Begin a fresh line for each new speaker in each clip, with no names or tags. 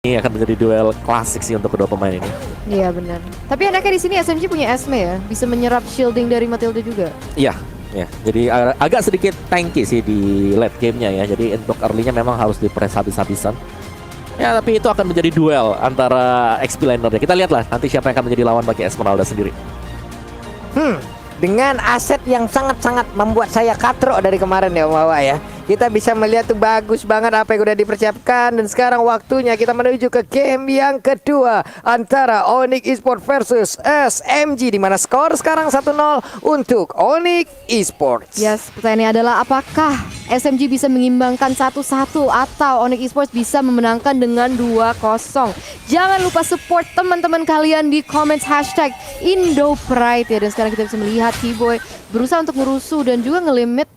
Ini akan menjadi duel klasik sih untuk kedua pemain ini.
Iya benar. Tapi enaknya di sini SMG punya Esme ya, bisa menyerap shielding dari Matilda juga.
Iya, ya. Jadi agak sedikit tanky sih di late game-nya ya. Jadi untuk early-nya memang harus di-press habis-habisan. Ya, tapi itu akan menjadi duel antara XP laner-nya. Kita lihatlah nanti siapa yang akan menjadi lawan bagi Esmeralda sendiri.
Dengan aset yang sangat-sangat membuat saya katrok dari kemarin ya Om Wawa ya. Kita bisa melihat tuh bagus banget apa yang udah dipersiapkan. Dan sekarang waktunya kita menuju ke game yang kedua antara Onyx Esports versus SMG, di mana skor sekarang 1-0 untuk Onyx Esports.
Yes, pertanyaannya adalah apakah SMG bisa mengimbangkan 1-1 atau Onyx Esports bisa memenangkan dengan 2-0. Jangan lupa support teman-teman kalian di comments hashtag IndoPride ya. Dan sekarang kita bisa melihat T-Boy berusaha untuk ngerusuh dan juga ngelimit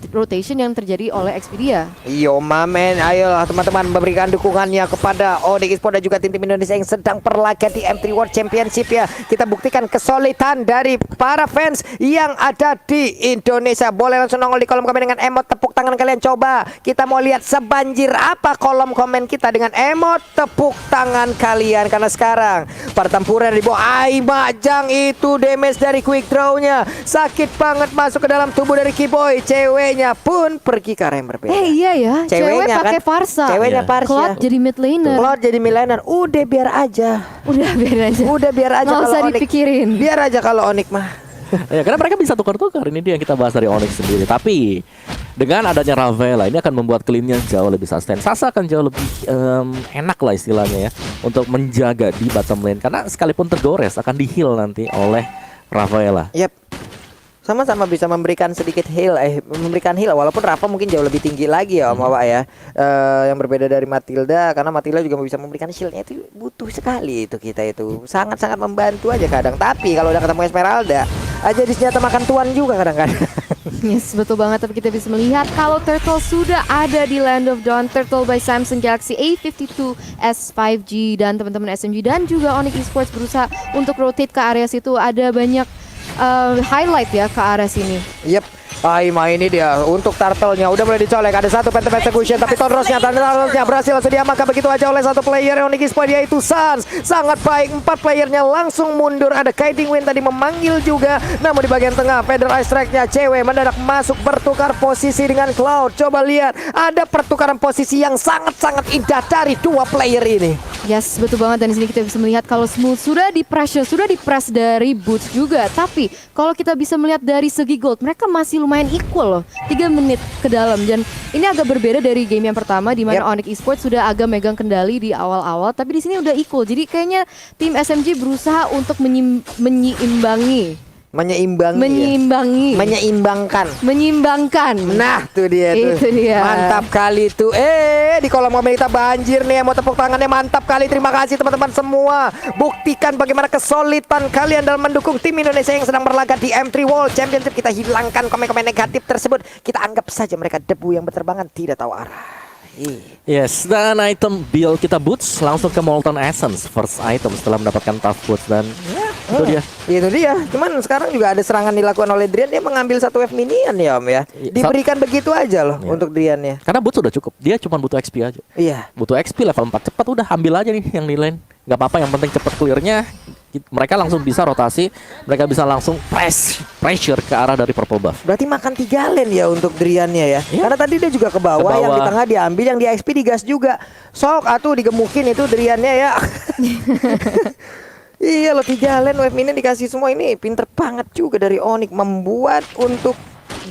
rotation yang terjadi oleh Expedia.
Yo mamen, ayolah teman-teman memberikan dukungannya kepada Onyx Esports dan juga tim-tim Indonesia yang sedang berlaga di M3 World Championship ya. Kita buktikan kesulitan dari para fans yang ada di Indonesia. Boleh langsung nongol di kolom komen dengan emot tepuk tangan kalian. Coba kita mau lihat sebanjir apa kolom komen kita dengan emot tepuk tangan kalian. Karena sekarang pertempuran di bawah Majang itu damage dari quick draw-nya sakit banget masuk ke dalam tubuh dari Kiboy. Ceweknya pun pergi ke arah yang berbeda.
Iya ya, cewek pakai Farsa.
Ceweknya
Iya.
Farsa.
Cloud jadi mid laner.
Cloud jadi mid laner. Udah biar aja.
Udah biar aja.
Udah biar aja
Nggak
kalau
usah
Onyx.
dipikirin.
Biar aja kalau Onyx mah.
Ya, karena mereka bisa tukar-tukar. Ini dia yang kita bahas dari Onyx sendiri. Tapi dengan adanya Ravela ini akan membuat clean-nya jauh lebih sustain. Sasa akan jauh lebih enak lah istilahnya ya untuk menjaga di bottom lane. Karena sekalipun tergores akan di-heal nanti oleh Ravela.
Yap. Sama-sama bisa memberikan sedikit memberikan heal walaupun Rafa mungkin jauh lebih tinggi lagi ya Om Wawa ya. Yang berbeda dari Matilda, karena Matilda juga bisa memberikan shieldnya itu butuh sekali itu kita itu. Sangat-sangat membantu aja kadang. Tapi kalau udah ketemu Esmeralda aja di senjata makan tuan juga kadang-kadang.
Yes, betul banget. Tapi kita bisa melihat kalau Turtle sudah ada di Land of Dawn. Turtle by Samsung Galaxy A52 S5G dan teman-teman SMG dan juga Onyx Esports berusaha untuk rotate ke area situ. Ada banyak highlight ya ke arah sini.
Yep. Aima ini dia untuk turtle-nya udah mulai dicolek. Ada satu phantom execution tapi Tonrosnya berhasil langsung diamankan begitu aja oleh satu player Onyx Esports, yaitu Sans. Sangat baik, 4 playernya langsung mundur. Ada Kiting Win tadi memanggil juga. Namun di bagian tengah Feather Ice Strike-nya cewek mendadak masuk bertukar posisi dengan Cloud. Coba lihat, ada pertukaran posisi yang sangat-sangat indah dari dua player ini.
Yes, betul banget. Dan di sini kita bisa melihat kalau Smooth sudah di-press dari Boots juga. Tapi kalau kita bisa melihat dari segi gold, mereka masih lumayan equal loh. 3 menit ke dalam. Dan ini agak berbeda dari game yang pertama di mana Onyx Esports sudah agak megang kendali di awal-awal, tapi di sini udah equal. Jadi kayaknya tim SMG berusaha untuk menyeimbangkan.
Nah, tuh dia tuh.
Itu dia.
Mantap kali tuh. Di kolom komen kita banjir nih. Mau tepuk tangannya mantap kali. Terima kasih teman-teman semua. Buktikan bagaimana kesulitan kalian dalam mendukung tim Indonesia yang sedang berlaga di M3 World Championship. Kita hilangkan komen-komen negatif tersebut. Kita anggap saja mereka debu yang berterbangan tidak tahu arah.
Yes, dan item build kita Boots langsung ke Molten Essence first item setelah mendapatkan Tough Boots. Dan itu dia.
Itu dia. Cuman sekarang juga ada serangan dilakukan oleh Drian. Dia mengambil satu wave minion ya Om ya. Diberikan begitu aja loh untuk Driannya.
Karena Boots sudah cukup. Dia cuma butuh XP aja.
Iya.
Butuh XP level 4 cepat, udah ambil aja nih yang di lane. Gak apa-apa, yang penting cepet clearnya. Mereka langsung bisa rotasi. Mereka bisa langsung pressure ke arah dari purple buff.
Berarti makan 3 lane ya untuk Driannya ya.
Iya.
Karena tadi dia juga ke bawah, yang di tengah diambil, yang di XP digas juga. Sok atuh digemukin itu Driannya ya. Iya loh, 3 lane wave minion dikasih semua. Ini pinter banget juga dari Onyx membuat untuk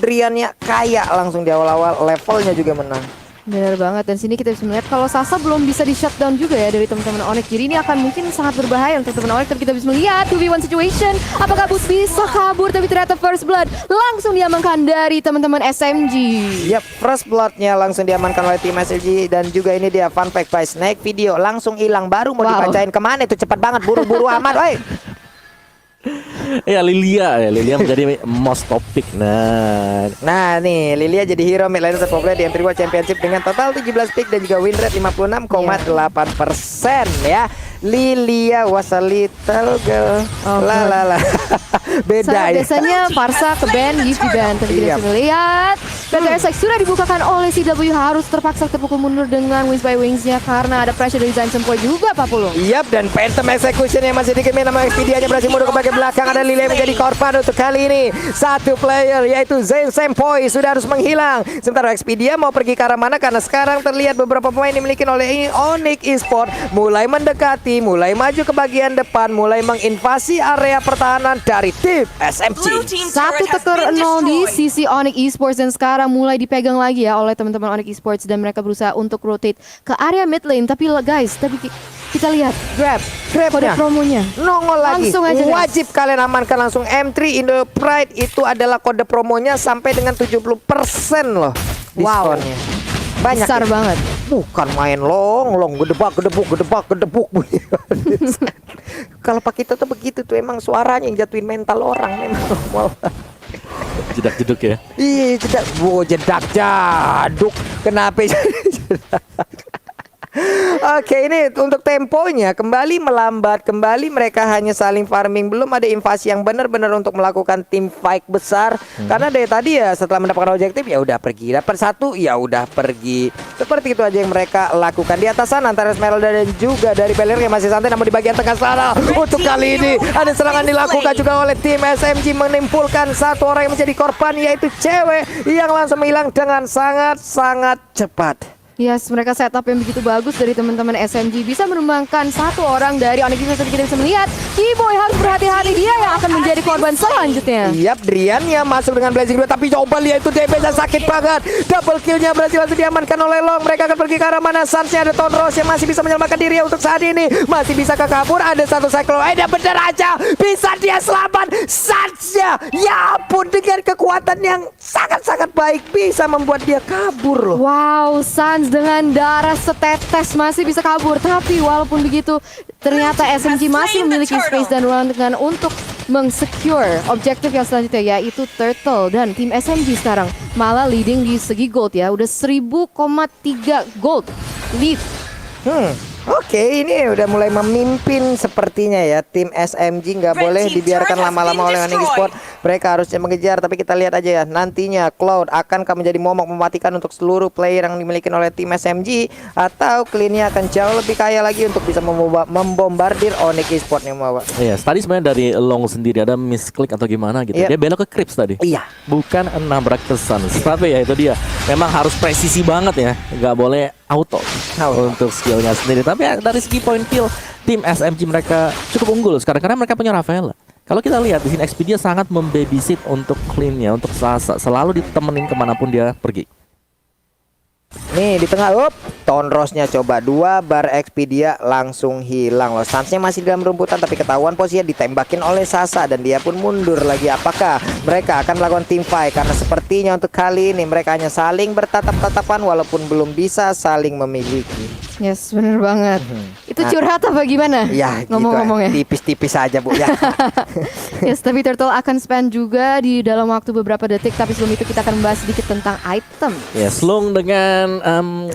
Driannya kaya langsung di awal-awal. Levelnya juga menang.
Benar banget. Dan sini kita bisa melihat kalau Sasa belum bisa di shutdown juga ya dari teman-teman Onyx. Jadi ini akan mungkin sangat berbahaya untuk teman-teman Onyx. Tapi kita bisa melihat 2v1 situation. Apakah Boots bisa kabur? Tapi ternyata first blood langsung diamankan dari teman-teman SMG.
Yap, first bloodnya langsung diamankan oleh tim SMG. Dan juga ini dia fun fact by Snake video langsung hilang. Baru mau dibacain kemana itu, cepat banget, buru-buru amat. Woi.
Ya Lilia menjadi most topic.
Nah nih Lilia jadi hero mid laner terpopuler di M3 World Championship dengan total 17 pick dan juga win rate 56,8% ya. Lilia was a little girl. Beda ya.
Biasanya Farsa ke ban, Yves di ban. Tapi kita bisa melihat PTSX sudah dibukakan oleh CW, harus terpaksa terpukul mundur dengan Wings by Wings-nya karena ada pressure dari Zaim Sempoi juga Pak Pulung.
Yap, dan Phantom Execution yang masih dikemil nama Expedia-nya berhasil mundur ke bagian belakang. Ada Lile menjadi korban untuk kali ini. Satu player yaitu Zaim Sempoi sudah harus menghilang. Sementara Expedia mau pergi ke arah mana, karena sekarang terlihat beberapa pemain dimiliki oleh Onyx Esports mulai mendekati, mulai maju ke bagian depan, mulai menginvasi area pertahanan dari tim SMG.
1-0 di sisi Onyx Esports dan sekarang mulai dipegang lagi ya oleh teman-teman Onyx Esports dan mereka berusaha untuk rotate ke area mid lane. Tapi guys, kita lihat kode
Grabnya
promonya
nongol lagi.
Langsung aja, guys.
Wajib kalian amankan langsung. M3 Indo Pride itu adalah kode promonya sampai dengan 70% loh diskonnya. Banyak
besar
ya?
banget.
Bukan main long gedebak. Kalau Pak Kito tuh begitu tuh, emang suaranya yang jatuhin mental orang memang.
Jedak-jeduk ya.
Iya, jedak jaduk. Kenapa? Oke, ini untuk temponya kembali melambat, kembali mereka hanya saling farming, belum ada invasi yang benar-benar untuk melakukan tim fight besar. Karena dari tadi ya setelah mendapatkan objektif ya udah pergi, dapat satu ya udah pergi. Seperti itu aja yang mereka lakukan. Di atas sana antara Esmeralda dan juga dari Beler yang masih santai, namun di bagian tengah sana untuk kali ini ada serangan dilakukan juga oleh tim SMG, menimpulkan satu orang yang menjadi korban, yaitu cewek yang langsung menghilang dengan sangat-sangat cepat.
Yes, mereka setup yang begitu bagus dari teman-teman SMG bisa menumbangkan satu orang dari Onyx Esports. Kita bisa melihat Keyboy harus berhati-hati, dia yang akan menjadi korban selanjutnya.
Yap, Drian yang masuk dengan Blazing 2, tapi coba lihat itu damage-nya sakit banget. Double kill-nya berhasil langsung diamankan oleh Long. Mereka akan pergi ke arah mana? Suns-nya ada Tonros yang masih bisa menyelamatkan diri untuk saat ini. Masih bisa ke kabur, ada satu cycle. Ada bener aja, bisa dia selamat. Suns-nya, ya ampun, dengan kekuatan yang sangat-sangat baik bisa membuat dia kabur loh.
Wow, Suns dengan darah setetes masih bisa kabur. Tapi walaupun begitu, ternyata SMG masih memiliki space dan ruang dengan untuk mengsecure objektif yang selanjutnya, yaitu Turtle. Dan tim SMG sekarang malah leading di segi gold ya, udah 1000,3 gold lead.
Oke, ini udah mulai memimpin sepertinya ya. Tim SMG nggak boleh dibiarkan lama-lama oleh Onyx Esports. Mereka harusnya mengejar, tapi kita lihat aja ya nantinya Cloud akankah menjadi momok mematikan untuk seluruh player yang dimiliki oleh tim SMG, atau Clean-nya akan jauh lebih kaya lagi untuk bisa membombardir Onyx Esports yang bawa.
Iya, tadi sebenarnya dari Long sendiri ada misklik atau gimana gitu. Dia belok ke Crips tadi.
Iya.
Bukan nabrak ke Suns. Tapi ya itu dia. Memang harus presisi banget ya. Nggak boleh auto untuk skillnya sendiri. Tapi ya, dari segi point kill, tim SMG mereka cukup unggul sekarang karena mereka punya Rafaela. Kalau kita lihat di sini Expedia sangat membabysit untuk Clean-nya, untuk Sasa, selalu ditemenin kemanapun dia pergi.
Nih di tengah, Tonrosnya coba 2 bar Expedia langsung hilang loh. Sunsnya masih dalam rumputan, tapi ketahuan posisinya ditembakin oleh Sasa dan dia pun mundur lagi. Apakah mereka akan melakukan team fight? Karena sepertinya untuk kali ini mereka hanya saling bertatap-tatapan walaupun belum bisa saling memiliki.
Yes, bener banget. Itu curhat apa gimana?
Ya,
ngomong-ngomongnya.
Tipis-tipis aja Bu ya.
Yes, tapi Turtle akan spend juga di dalam waktu beberapa detik. Tapi sebelum itu kita akan membahas sedikit tentang item.
Yes, Long dengan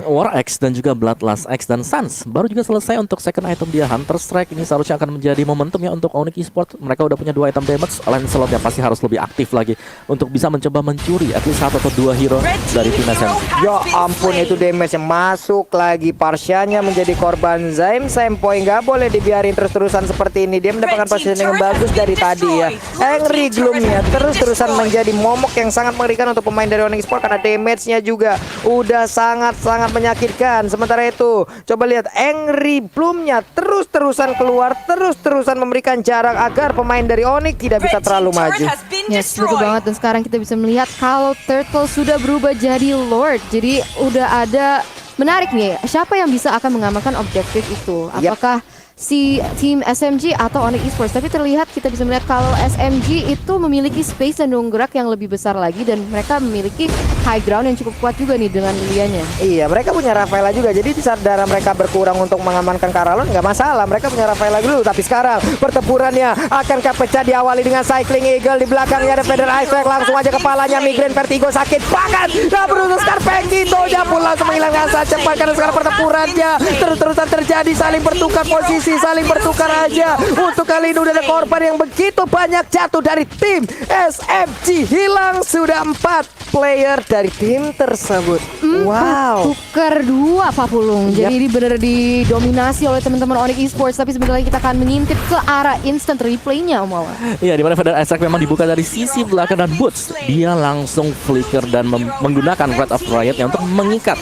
War X dan juga Bloodlust X dan Suns baru juga selesai untuk second item dia, Hunter Strike. Ini seharusnya akan menjadi momentum ya untuk Onyx Esports. Mereka udah punya 2 item damage. Lancelot ya pasti harus lebih aktif lagi untuk bisa mencoba mencuri at least 1 atau 2 hero dari tim SMG.
Ya ampun, itu damage yang masuk lagi. Parsianya menjadi korban. Zaim Sempoi nggak boleh dibiarin terus-terusan seperti ini. Dia mendapatkan positioning yang bagus dari tadi ya. Angry Gloom-nya terus-terusan menjadi momok yang sangat mengerikan untuk pemain dari Onyx Esports karena damage-nya juga udah sangat menyakitkan. Sementara itu coba lihat Angry Bloom-nya terus-terusan keluar, terus-terusan memberikan jarak agar pemain dari Onyx tidak bisa terlalu maju.
Yes, betul banget. Dan sekarang kita bisa melihat kalau Turtle sudah berubah jadi Lord. Jadi udah ada, menarik nih, siapa yang bisa akan mengamankan objektif itu? Apakah si tim SMG atau Onyx Esports? Tapi terlihat, kita bisa melihat kalau SMG itu memiliki space dan ruang gerak yang lebih besar lagi, dan mereka memiliki high ground yang cukup kuat juga nih dengan Lilianya.
Iya, mereka punya Rafaela juga. Jadi di saat darah mereka berkurang untuk mengamankan Karalon nggak masalah. Mereka punya Rafaela dulu. Tapi sekarang pertempurannya akankah pecah, diawali dengan Cycling Eagle. Di belakangnya ada Feather Iceberg, langsung aja kepalanya Migraine Vertigo sakit banget. Nah, berusaha sekarang Pengito pun langsung menghilangkan saat cepat karena sekarang pertempurannya terus-terusan terjadi, saling bertukar posisi. masih saling bertukar aja. Untuk kali ini udah ada korban yang begitu banyak jatuh dari tim SMG. Hilang sudah 4 player dari tim tersebut. Wow.
Tukar 2 Pak Pulung. Jadi ini benar didominasi oleh teman-teman Onyx Esports. Tapi sebentar lagi kita akan mengintip ke arah instant replaynya, Om Wawan.
Iya, di mana Feather Airstrike memang dibuka dari sisi belakang dan Boots. Dia langsung flicker dan menggunakan Wrath of Riot untuk mengikat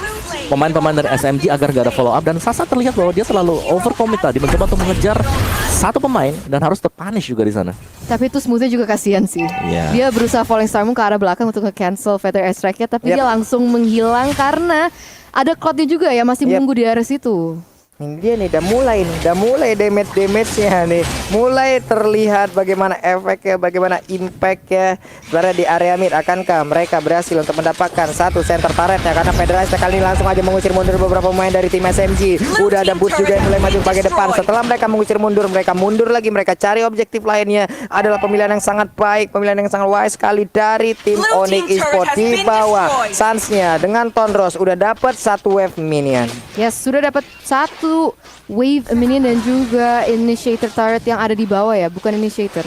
pemain-pemain dari SMG agar gak ada follow up. Dan Sasa terlihat bahwa dia selalu overcommit tadi, mencoba untuk mengejar satu pemain dan harus terpunish juga di sana.
Tapi itu Smoothnya juga kasihan sih.
Iya.
Dia berusaha Falling Star Moon ke arah belakang untuk nge-cancel Feather Airstrike-nya, tapi dia langsung menghilang karena ada Cloud-nya juga ya masih menunggu di area situ.
Ini dia nih, udah mulai damage-nya nih. Mulai terlihat bagaimana efeknya, bagaimana impactnya. Sebenarnya di area mid, akankah mereka berhasil untuk mendapatkan satu center turretnya? Karena Federasi kali ini langsung aja mengusir mundur beberapa pemain dari tim SMG. Udah ada Boots juga yang mulai maju bagian depan. Setelah mereka mengusir mundur, mereka mundur lagi. Mereka cari objektif lainnya. Adalah pemilihan yang sangat baik, pemilihan yang sangat wise sekali dari tim Onyx Esports. Di bawah Suns-nya dengan Tonros udah dapat satu wave minion.
Yes, sudah dapat satu wave minion dan juga initiator turret yang ada di bawah ya, bukan initiator.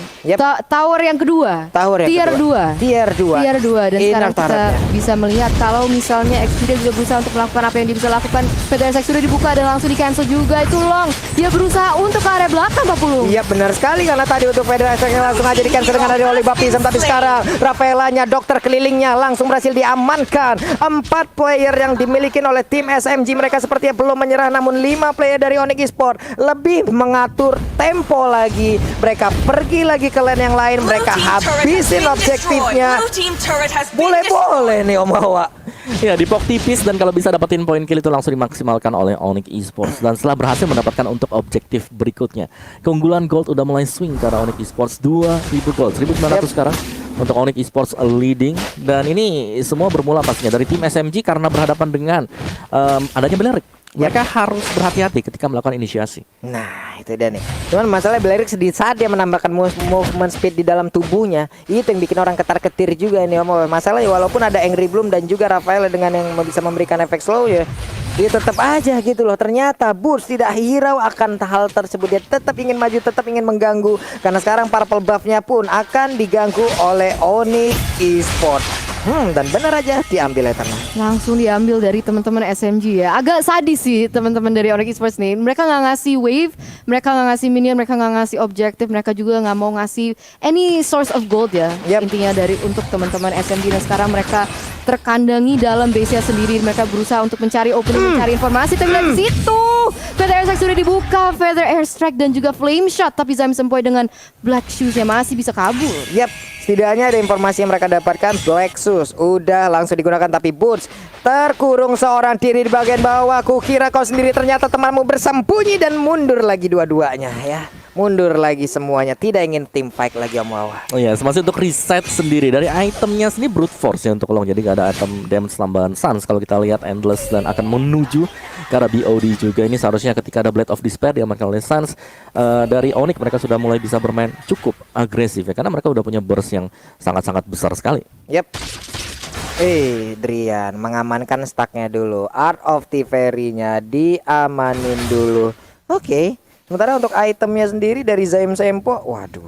Tower yang kedua. Tier 2. Tier 2 dan sekarang kita bisa melihat kalau misalnya Expedia juga berusaha untuk melakukan apa yang dia bisa lakukan. PTSX sudah dibuka dan langsung di cancel juga itu Long. Dia berusaha untuk ke area belakang Pak Pulung.
Iya benar sekali karena tadi untuk PTSX langsung aja di cancel dengan ada oleh Baptism, tapi sekarang Rafaelanya, dokter kelilingnya langsung berhasil diamankan. 4 player yang dimiliki oleh tim SMG, mereka sepertinya belum menyerah, namun 5 player dari Onyx Esports lebih mengatur tempo lagi. Mereka pergi lagi ke lane yang lain, mereka habisin objektifnya. Boleh nih Om Hawa.
Ya, dipok tipis dan kalau bisa dapetin poin kill itu langsung dimaksimalkan oleh Onyx Esports. Dan setelah berhasil mendapatkan untuk objektif berikutnya, keunggulan gold udah mulai swing ke arah Onyx Esports. 2000 gold, 1900 sekarang untuk Onyx Esports leading. Dan ini semua bermula pastinya dari tim SMG karena berhadapan dengan adanya Belerik. Mereka harus berhati-hati ketika melakukan inisiasi.
Nah itu dia nih. Cuman masalah Belerik sedih saat dia menambahkan movement speed di dalam tubuhnya. Itu yang bikin orang ketar-ketir juga ini Om. Masalahnya walaupun ada Angry Bloom dan juga Rafael dengan yang bisa memberikan efek slow ya, dia tetap aja gitu loh. Ternyata Boots tidak hirau akan hal tersebut. Dia tetap ingin maju, tetap ingin mengganggu. Karena sekarang purple buff-nya pun akan diganggu oleh Onyx Esports. Dan benar aja diambil ya teman.
Langsung diambil dari teman-teman SMG ya. Agak sadis sih teman-teman dari Onyx Esports nih. Mereka nggak ngasih wave, mereka nggak ngasih minion, mereka nggak ngasih objektif, mereka juga nggak mau ngasih any source of gold ya. Intinya dari untuk teman-teman SMG. Dan sekarang mereka terkandangi dalam base-nya sendiri. Mereka berusaha untuk mencari opening, mencari informasi. Tapi dari situ Feather Airstrike sudah dibuka, Feather Airstrike dan juga Flame Shot. Tapi Zaim Sempoy dengan Black Shoes-nya masih bisa kabur.
Setidaknya ada informasi yang mereka dapatkan. Black Shoes udah langsung digunakan, tapi Boots terkurung seorang diri di bagian bawah. Kukira kau sendiri, ternyata temanmu bersembunyi. Dan mundur lagi dua-duanya ya. Mundur lagi semuanya, tidak ingin team fight lagi Om Wawa.
Oh iya, masih untuk reset sendiri dari itemnya sendiri brute force ya untuk Long. Jadi gak ada item damage tambahan Suns kalau kita lihat Endless dan akan menuju ke arah BOD juga. Ini seharusnya ketika ada Blade of Despair diamankan oleh Suns, dari Onyx mereka sudah mulai bisa bermain cukup agresif ya, karena mereka udah punya burst yang sangat-sangat besar sekali.
Drian mengamankan stacknya dulu. Art of Thievery-nya diamanin dulu. Oke. Sementara untuk itemnya sendiri dari Zaim Sempo, waduh,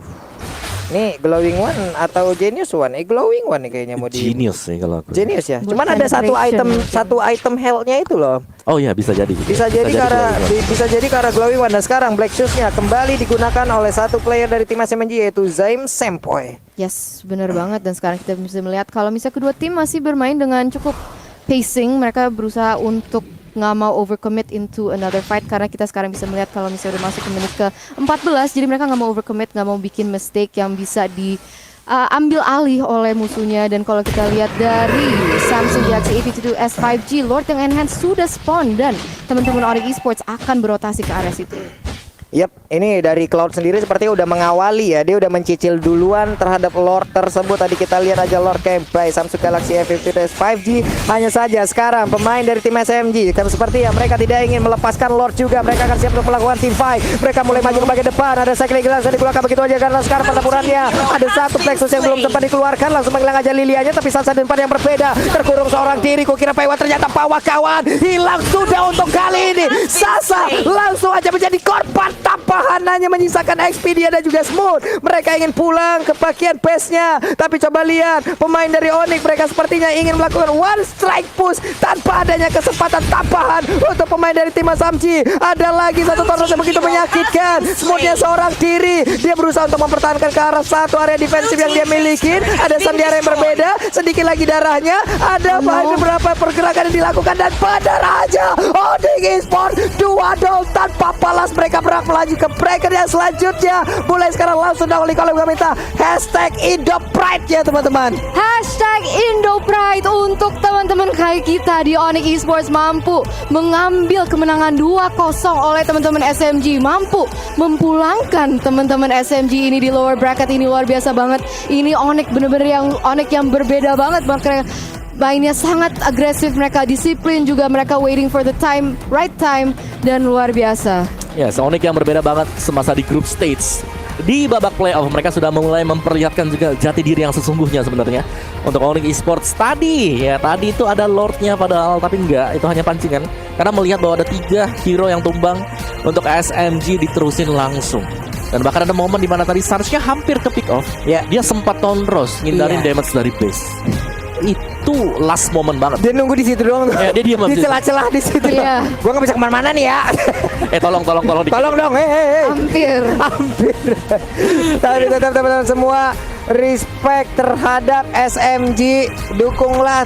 ini Glowing One atau Genius One? Glowing One nih kayaknya mau di
Genius sih kalau aku.
Genius ya. Cuman ada satu item health-nya itu loh.
Oh iya, bisa jadi.
Bisa jadi karena Glowing One. Dan sekarang Black Shoes-nya kembali digunakan oleh satu player dari tim SMG yaitu Zaim Sempoy.
Yes, benar banget. Dan sekarang kita bisa melihat kalau misalnya kedua tim masih bermain dengan cukup pacing. Mereka berusaha untuk nggak mau overcommit into another fight, karena kita sekarang bisa melihat kalau misalnya udah masuk ke menit ke 14, jadi mereka nggak mau overcommit, nggak mau bikin mistake yang bisa diambil alih oleh musuhnya. Dan kalau kita lihat dari Samsung Galaxy A52 S5G, Lord yang enhance sudah spawn dan teman-teman Onyx Esports akan berotasi ke area situ.
Ini dari Cloud sendiri sepertinya udah mengawali ya. Dia udah mencicil duluan terhadap Lord tersebut. Tadi kita lihat aja Lord camp by Samsung Galaxy A52 5G. Hanya saja sekarang pemain dari tim SMG seperti ya, mereka tidak ingin melepaskan Lord juga. Mereka akan siap untuk melakukan team fight. Mereka mulai maju ke bagian depan. Ada cycling gelas yang dikeluarkan begitu aja karena sekarang pertempurannya. Ada satu Plexus yang belum sempat dikeluarkan, langsung menghilang aja Lilianya. Tapi saat tempat yang berbeda, terkurung seorang diri. Kukira Paiwa, ternyata Pawa kawan hilang sudah untuk kali ini. Sasa langsung aja menjadi korban tanpa hanya menyisakan XP dia dan juga Smooth. Mereka ingin pulang ke bagian base-nya. Tapi coba lihat, pemain dari Onyx mereka sepertinya ingin melakukan one strike push tanpa adanya kesempatan tambahan untuk pemain dari tim Samji. Ada lagi satu Thanos yang begitu menyakitkan. Smooth-nya seorang diri. Dia berusaha untuk mempertahankan ke arah satu area defensif yang dia miliki. Ada Sandiara yang berbeda. Sedikit lagi darahnya. Ada beberapa pergerakan yang dilakukan dan pada aja Onyx Esports 2-0 tanpa balas. Mereka berhak melaju ke breaker yang selanjutnya. Mulai sekarang langsung dahulu kalau gue minta hashtag Indo Pride ya teman-teman.
Hashtag Indo Pride untuk teman-teman kayak kita di Onyx Esports mampu mengambil kemenangan 2-0 oleh teman-teman SMG, mampu memulangkan teman-teman SMG ini di lower bracket. Ini luar biasa banget. Ini Onyx bener-bener Onyx yang berbeda banget. Mereka mainnya sangat agresif, mereka disiplin juga, mereka waiting for the right time dan luar biasa.
Ya, Onyx yang berbeda banget semasa di group stage. Di babak playoff mereka sudah mulai memperlihatkan juga jati diri yang sesungguhnya sebenarnya. Untuk Onyx Esports tadi itu ada Lordnya padahal, tapi enggak, itu hanya pancingan. Karena melihat bahwa ada 3 hero yang tumbang, untuk SMG diterusin langsung. Dan bahkan ada momen dimana tadi seharusnya hampir ke pick off. Ya, dia sempat tonros ngindarin damage dari base. Itu last moment banget.
Dia nunggu di situ doang.
Ya, dia diam
di celah-celah di situ.
Iya.
Gua nggak bisa kemana-mana nih ya.
Tolong
Tolong dong,
Hampir.
Tapi tetap teman-teman semua respect terhadap SMG, dukunglah